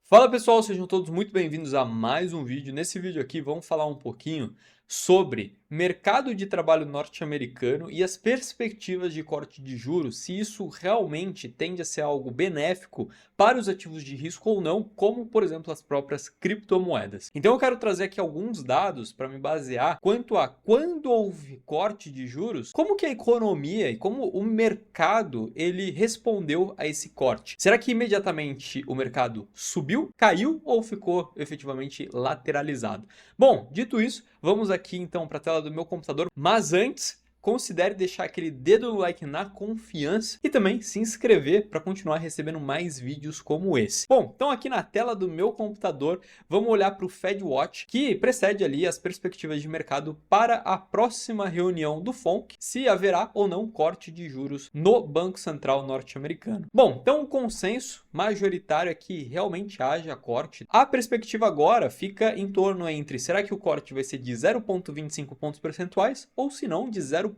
Fala pessoal, sejam todos muito bem-vindos a mais um vídeo. Nesse vídeo aqui vamos falar um pouquinho sobre mercado de trabalho norte-americano e as perspectivas de corte de juros, se isso realmente tende a ser algo benéfico para os ativos de risco ou não, como por exemplo as próprias criptomoedas. Então eu quero trazer aqui alguns dados para me basear quanto a quando houve corte de juros, como que a economia e como o mercado ele respondeu a esse corte. Será que imediatamente o mercado subiu, caiu ou ficou efetivamente lateralizado? Bom, dito isso, vamos aqui então para a tela do meu computador, mas antes, considere deixar aquele dedo no like na confiança e também se inscrever para continuar recebendo mais vídeos como esse. Bom, então aqui na tela do meu computador, vamos olhar para o FedWatch, que precede ali as perspectivas de mercado para a próxima reunião do FONC, se haverá ou não corte de juros no Banco Central norte-americano. Bom, então o consenso majoritário é que realmente haja corte. A perspectiva agora fica em torno entre, será que o corte vai ser de 0,25 pontos percentuais ou se não de 0,5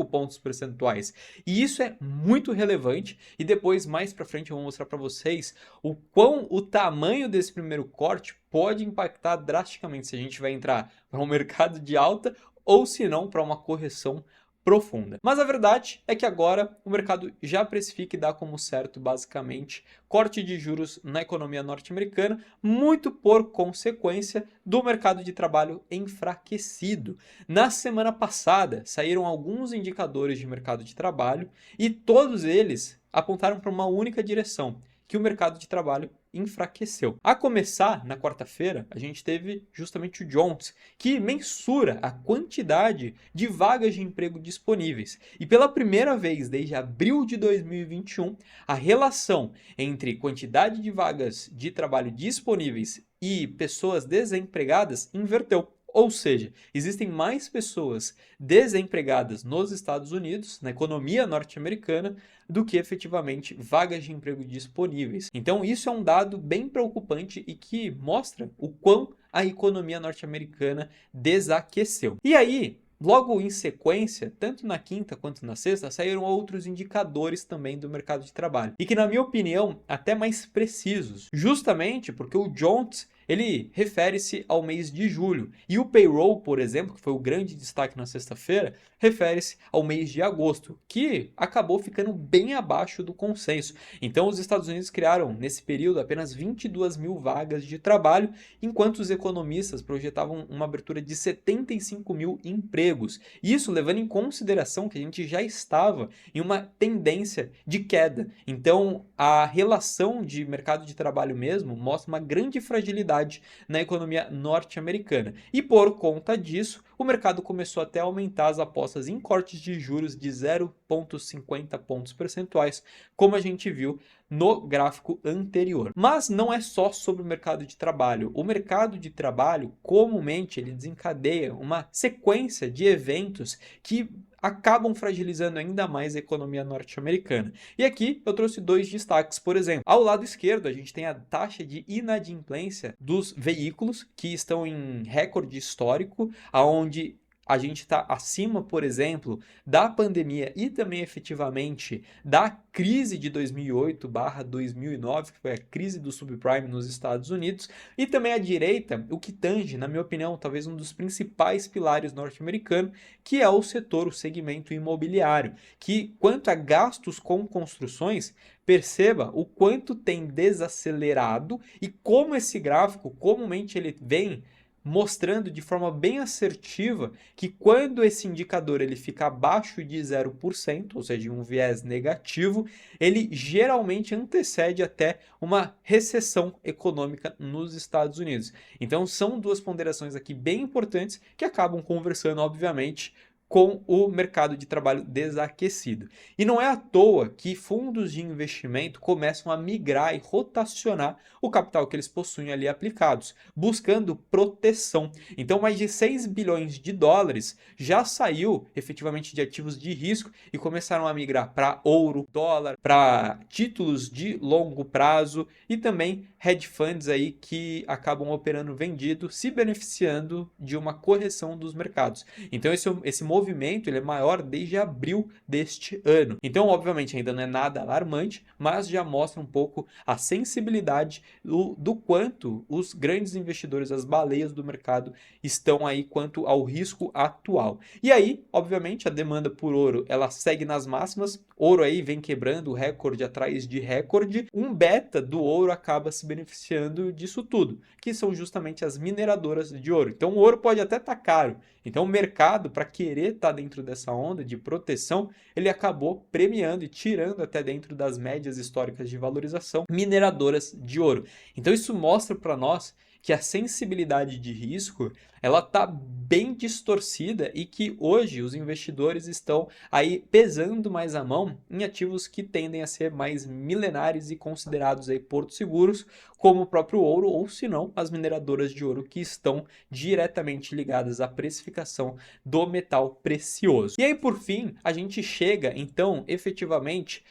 pontos percentuais. E isso é muito relevante e depois mais para frente eu vou mostrar para vocês o tamanho desse primeiro corte pode impactar drasticamente se a gente vai entrar para um mercado de alta ou se não para uma correção profunda. Mas a verdade é que agora o mercado já precifica e dá como certo, basicamente, corte de juros na economia norte-americana, muito por consequência do mercado de trabalho enfraquecido. Na semana passada, saíram alguns indicadores de mercado de trabalho e todos eles apontaram para uma única direção, que o mercado de trabalho enfraqueceu. A começar, na quarta-feira, a gente teve justamente o Jones, que mensura a quantidade de vagas de emprego disponíveis. E pela primeira vez desde abril de 2021, a relação entre quantidade de vagas de trabalho disponíveis e pessoas desempregadas inverteu. Ou seja, existem mais pessoas desempregadas nos Estados Unidos, na economia norte-americana, do que efetivamente vagas de emprego disponíveis. Então, isso é um dado bem preocupante e que mostra o quão a economia norte-americana desaqueceu. E aí, logo em sequência, tanto na quinta quanto na sexta, saíram outros indicadores também do mercado de trabalho. E que, na minha opinião, até mais precisos. Justamente porque o Jones ele refere-se ao mês de julho. E o payroll, por exemplo, que foi o grande destaque na sexta-feira, refere-se ao mês de agosto, que acabou ficando bem abaixo do consenso. Então, os Estados Unidos criaram, nesse período, apenas 22 mil vagas de trabalho, enquanto os economistas projetavam uma abertura de 75 mil empregos. Isso levando em consideração que a gente já estava em uma tendência de queda. Então, a relação de mercado de trabalho mesmo mostra uma grande fragilidade na economia norte-americana. E por conta disso, o mercado começou até a aumentar as apostas em cortes de juros de 0,50 pontos percentuais, como a gente viu no gráfico anterior. Mas não é só sobre o mercado de trabalho. O mercado de trabalho, comumente, ele desencadeia uma sequência de eventos que acabam fragilizando ainda mais a economia norte-americana. E aqui eu trouxe dois destaques, por exemplo. Ao lado esquerdo, a gente tem a taxa de inadimplência dos veículos, que estão em recorde histórico, aonde a gente está acima, por exemplo, da pandemia e também efetivamente da crise de 2008/2009, que foi a crise do subprime nos Estados Unidos, e também à direita, o que tange, na minha opinião, talvez um dos principais pilares norte-americanos, que é o setor, o segmento imobiliário, que quanto a gastos com construções, perceba o quanto tem desacelerado e como esse gráfico comumente ele vem mostrando de forma bem assertiva que quando esse indicador ele fica abaixo de 0%, ou seja, um viés negativo, ele geralmente antecede até uma recessão econômica nos Estados Unidos. Então são duas ponderações aqui bem importantes que acabam conversando, obviamente, com o mercado de trabalho desaquecido. E não é à toa que fundos de investimento começam a migrar e rotacionar o capital que eles possuem ali aplicados, buscando proteção. Então, mais de 6 bilhões de dólares já saiu efetivamente de ativos de risco e começaram a migrar para ouro, dólar, para títulos de longo prazo e também hedge funds aí que acabam operando vendido, se beneficiando de uma correção dos mercados. Então, esse movimento movimento ele é maior desde abril deste ano. Então, obviamente, ainda não é nada alarmante, mas já mostra um pouco a sensibilidade do quanto os grandes investidores, as baleias do mercado, estão aí quanto ao risco atual. E aí, obviamente, a demanda por ouro, ela segue nas máximas, ouro aí vem quebrando recorde atrás de recorde, um beta do ouro acaba se beneficiando disso tudo, que são justamente as mineradoras de ouro. Então, o ouro pode até estar caro, então o mercado, para querer estar dentro dessa onda de proteção, ele acabou premiando e tirando até dentro das médias históricas de valorização mineradoras de ouro. Então isso mostra para nós que a sensibilidade de risco ela está bem distorcida e que hoje os investidores estão aí pesando mais a mão em ativos que tendem a ser mais milenares e considerados aí portos seguros, como o próprio ouro ou, se não, as mineradoras de ouro que estão diretamente ligadas à precificação do metal precioso. E aí, por fim, a gente chega, então, efetivamente,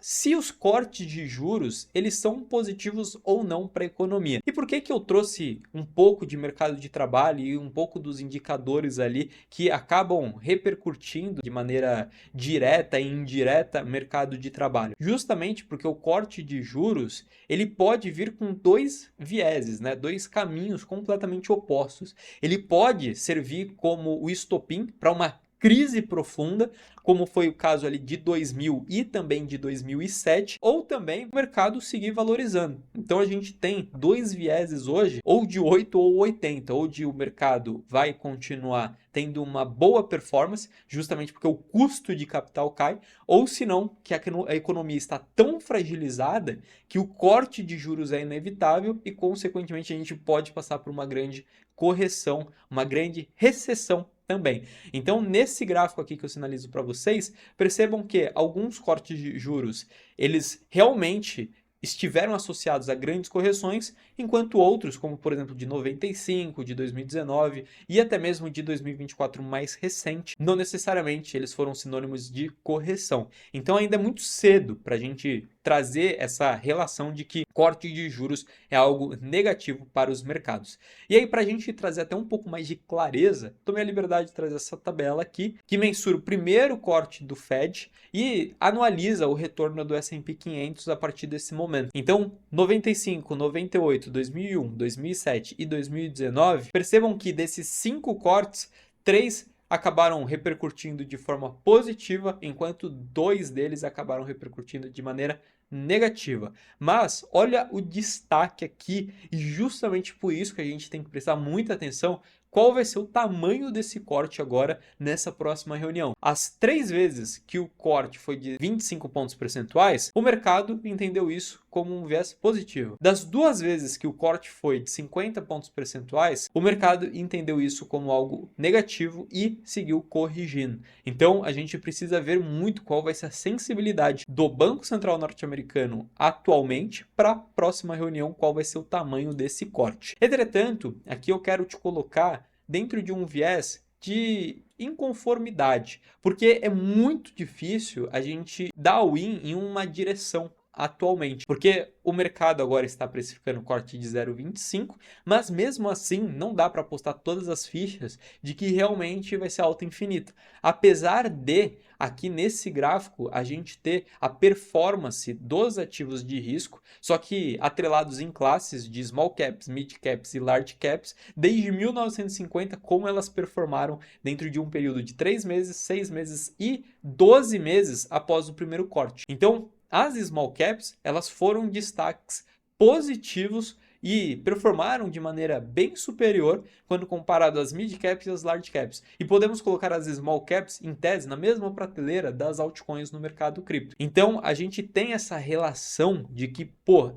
se os cortes de juros eles são positivos ou não para a economia. E por que eu trouxe um pouco de mercado de trabalho e um pouco dos indicadores ali que acabam repercutindo de maneira direta e indireta mercado de trabalho? Justamente porque o corte de juros ele pode vir com dois vieses, né? Dois caminhos completamente opostos. Ele pode servir como o estopim para uma crise profunda, como foi o caso ali de 2000 e também de 2007, ou também o mercado seguir valorizando. Então a gente tem dois vieses hoje, ou de 8 ou 80, ou de o mercado vai continuar tendo uma boa performance, justamente porque o custo de capital cai, ou se não, que a economia está tão fragilizada que o corte de juros é inevitável e, consequentemente, a gente pode passar por uma grande correção, uma grande recessão também. Então, nesse gráfico aqui que eu sinalizo para vocês, percebam que alguns cortes de juros, eles realmente estiveram associados a grandes correções, enquanto outros, como por exemplo de 95, de 2019 e até mesmo de 2024 mais recente, não necessariamente eles foram sinônimos de correção. Então ainda é muito cedo para a gente trazer essa relação de que corte de juros é algo negativo para os mercados. E aí, para a gente trazer até um pouco mais de clareza, tomei a liberdade de trazer essa tabela aqui, que mensura o primeiro corte do Fed e anualiza o retorno do S&P 500 a partir desse momento. Então, 95, 98, 2001, 2007 e 2019, percebam que desses 5 cortes, 3 acabaram repercutindo de forma positiva, enquanto 2 deles acabaram repercutindo de maneira negativa. Mas olha o destaque aqui, e justamente por isso que a gente tem que prestar muita atenção qual vai ser o tamanho desse corte agora nessa próxima reunião. As 3 vezes que o corte foi de 25 pontos percentuais, o mercado entendeu isso como um viés positivo. Das 2 vezes que o corte foi de 50 pontos percentuais, o mercado entendeu isso como algo negativo e seguiu corrigindo. Então, a gente precisa ver muito qual vai ser a sensibilidade do Banco Central norte-americano atualmente para a próxima reunião, qual vai ser o tamanho desse corte. Entretanto, aqui eu quero te colocar dentro de um viés de inconformidade, porque é muito difícil a gente dar win em uma direção atualmente, porque o mercado agora está precificando corte de 0,25, mas mesmo assim não dá para apostar todas as fichas de que realmente vai ser alta infinita. Apesar de aqui nesse gráfico a gente ter a performance dos ativos de risco, só que atrelados em classes de small caps, mid caps e large caps, desde 1950, como elas performaram dentro de um período de 3 meses, 6 meses e 12 meses após o primeiro corte. Então, as small caps, elas foram destaques positivos e performaram de maneira bem superior quando comparado às mid caps e às large caps. E podemos colocar as small caps em tese na mesma prateleira das altcoins no mercado cripto. Então, a gente tem essa relação de que,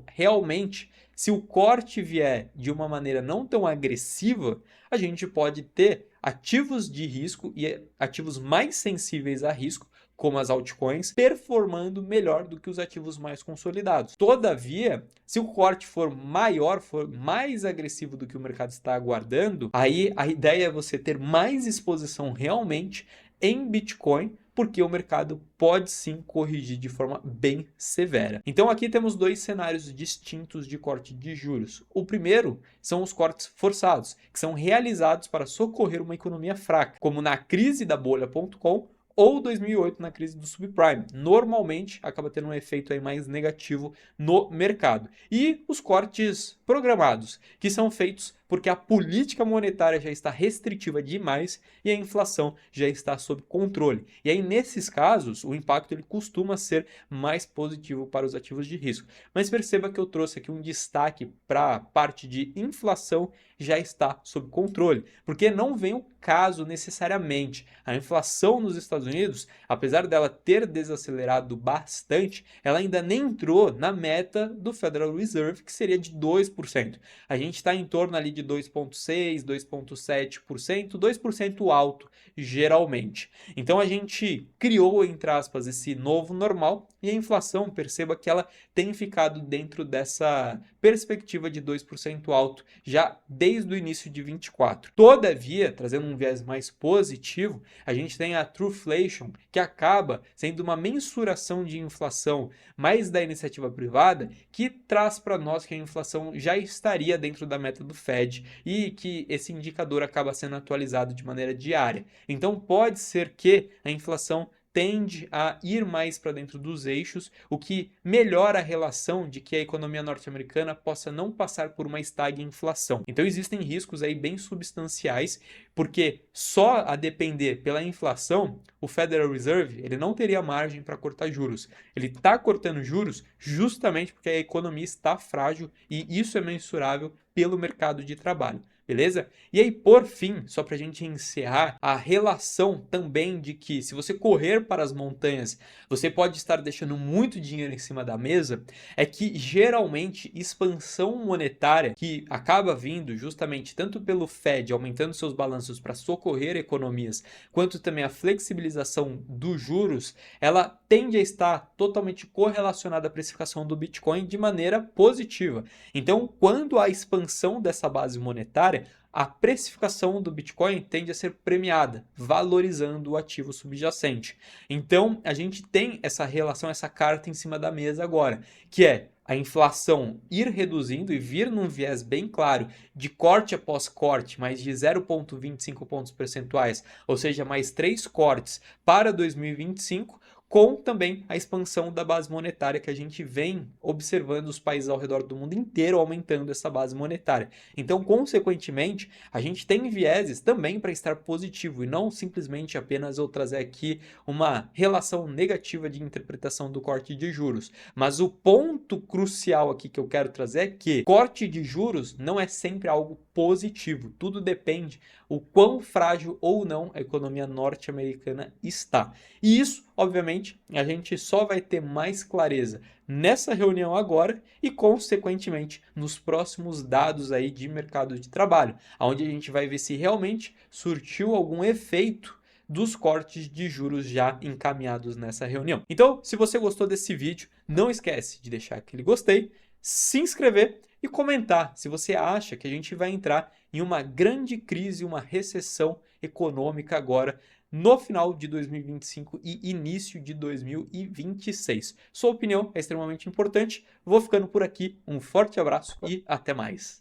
realmente, se o corte vier de uma maneira não tão agressiva, a gente pode ter ativos de risco e ativos mais sensíveis a risco, como as altcoins, performando melhor do que os ativos mais consolidados. Todavia, se o corte for maior, for mais agressivo do que o mercado está aguardando, aí a ideia é você ter mais exposição realmente em Bitcoin porque o mercado pode sim corrigir de forma bem severa. Então aqui temos dois cenários distintos de corte de juros. O primeiro são os cortes forçados, que são realizados para socorrer uma economia fraca, como na crise da bolha.com ou 2008 na crise do subprime. Normalmente acaba tendo um efeito aí mais negativo no mercado. E os cortes programados, que são feitos porque a política monetária já está restritiva demais e a inflação já está sob controle. E aí, nesses casos, o impacto ele costuma ser mais positivo para os ativos de risco. Mas perceba que eu trouxe aqui um destaque para a parte de inflação já está sob controle, porque não vem o caso necessariamente. A inflação nos Estados Unidos, apesar dela ter desacelerado bastante, ela ainda nem entrou na meta do Federal Reserve, que seria de 2%. A gente está em torno ali de 2,6%, 2,7%, 2% alto, geralmente. Então a gente criou, entre aspas, esse novo normal e a inflação, perceba que ela tem ficado dentro dessa perspectiva de 2% alto já desde o início de 24. Todavia, trazendo um viés mais positivo, a gente tem a Truflation, que acaba sendo uma mensuração de inflação mais da iniciativa privada, que traz para nós que a inflação já estaria dentro da meta do Fed e que esse indicador acaba sendo atualizado de maneira diária. Então pode ser que a inflação tende a ir mais para dentro dos eixos, o que melhora a relação de que a economia norte-americana possa não passar por uma estagflação. Então existem riscos aí bem substanciais, porque só a depender pela inflação, o Federal Reserve ele não teria margem para cortar juros. Ele está cortando juros justamente porque a economia está frágil e isso é mensurável pelo mercado de trabalho. Beleza? E aí, por fim, só para a gente encerrar, a relação também de que se você correr para as montanhas, você pode estar deixando muito dinheiro em cima da mesa, é que geralmente expansão monetária, que acaba vindo justamente tanto pelo Fed aumentando seus balanços para socorrer economias, quanto também a flexibilização dos juros, ela tende a estar totalmente correlacionada à precificação do Bitcoin de maneira positiva. Então, quando há expansão dessa base monetária, a precificação do Bitcoin tende a ser premiada, valorizando o ativo subjacente. Então, a gente tem essa relação, essa carta em cima da mesa agora, que é a inflação ir reduzindo e vir num viés bem claro de corte após corte, mais de 0,25 pontos percentuais, ou seja, mais 3 cortes para 2025, com também a expansão da base monetária que a gente vem observando os países ao redor do mundo inteiro aumentando essa base monetária. Então, consequentemente, a gente tem vieses também para estar positivo e não simplesmente apenas eu trazer aqui uma relação negativa de interpretação do corte de juros. Mas o ponto crucial aqui que eu quero trazer é que corte de juros não é sempre algo positivo. Tudo depende o quão frágil ou não a economia norte-americana está. E isso, obviamente, a gente só vai ter mais clareza nessa reunião agora e, consequentemente, nos próximos dados aí de mercado de trabalho, onde a gente vai ver se realmente surtiu algum efeito dos cortes de juros já encaminhados nessa reunião. Então, se você gostou desse vídeo, não esquece de deixar aquele gostei, se inscrever e comentar se você acha que a gente vai entrar em uma grande crise, uma recessão econômica agora no final de 2025 e início de 2026. Sua opinião é extremamente importante. Vou ficando por aqui. Um forte abraço e até mais.